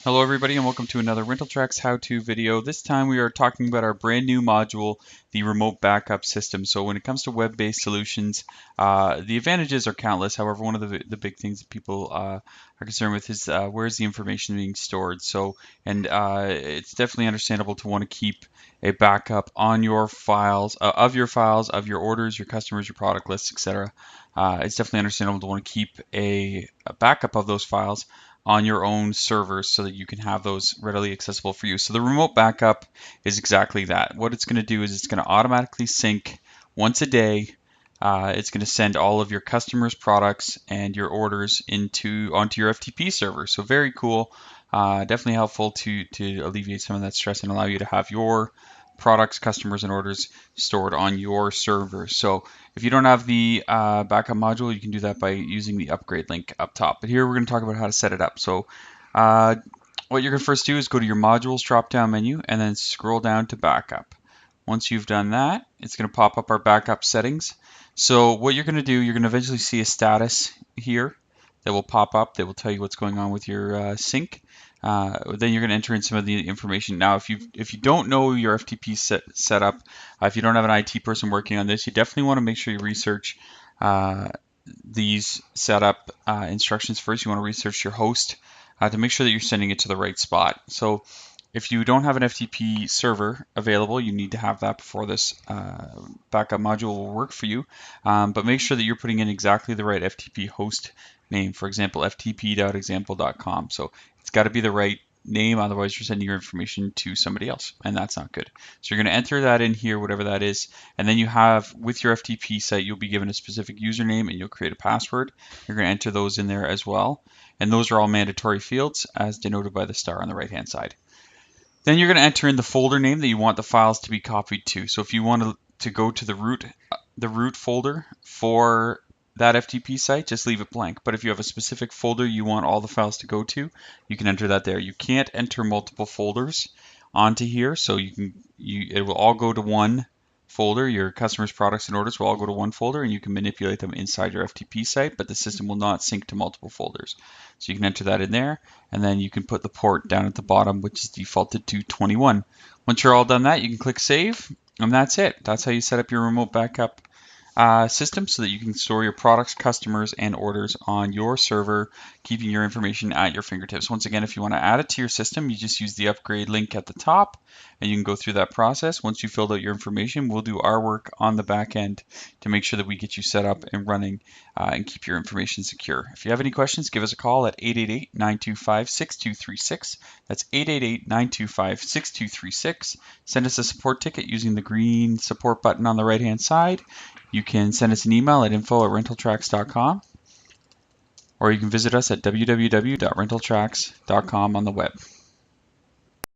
Hello everybody and welcome to another RentalTrax how-to video. This time we are talking about our brand new module, the remote backup system. So when it comes to web-based solutions, the advantages are countless. However, one of the big things that people are concerned with is where's the information being stored. It's definitely understandable to want to keep a backup on your files, of your orders, your customers, your product lists, etc. It's definitely understandable to want to keep a backup of those files on your own servers so that you can have those readily accessible for you. So the remote backup is exactly that. What it's going to do is it's going to automatically sync once a day. It's going to send all of your customers' products and your orders onto your FTP server. So very cool. Definitely helpful to alleviate some of that stress and allow you to have your products, customers, and orders stored on your server. So if you don't have the backup module, you can do that by using the upgrade link up top. But here we're going to talk about how to set it up. So what you're going to first do is go to your modules drop-down menu and then scroll down to backup. Once you've done that, it's going to pop up our backup settings. So what you're going to do, you're going to eventually see a status here that will pop up that will tell you what's going on with your sync. Then you're going to enter in some of the information. Now, if you don't know your FTP setup, if you don't have an IT person working on this, you definitely want to make sure you research these setup instructions first. You want to research your host to make sure that you're sending it to the right spot. So if you don't have an FTP server available, you need to have that before this backup module will work for you. But make sure that you're putting in exactly the right FTP host name. For example, ftp.example.com. So it's got to be the right name, otherwise you're sending your information to somebody else, and that's not good. So you're going to enter that in here, whatever that is, and then you have, with your FTP site, you'll be given a specific username and you'll create a password. You're going to enter those in there as well, and those are all mandatory fields as denoted by the star on the right hand side. Then you're going to enter in the folder name that you want the files to be copied to. So if you want to go to the root folder for that FTP site, just leave it blank. But if you have a specific folder you want all the files to go to, you can enter that there. You can't enter multiple folders onto here, so it will all go to one folder. Your customers' products and orders will all go to one folder, and you can manipulate them inside your FTP site, but the system will not sync to multiple folders. So you can enter that in there, and then you can put the port down at the bottom, which is defaulted to 21. Once you're all done that, you can click save, and that's it. That's how you set up your remote backup system so that you can store your products, customers, and orders on your server, keeping your information at your fingertips. Once again, if you want to add it to your system, you just use the upgrade link at the top, and you can go through that process. Once you filled out your information, we'll do our work on the back end to make sure that we get you set up and running and keep your information secure. If you have any questions, give us a call at 888-925-6236. That's 888-925-6236. Send us a support ticket using the green support button on the right-hand side. You can send us an email at info@rentaltrax.com, or you can visit us at www.rentaltrax.com on the web.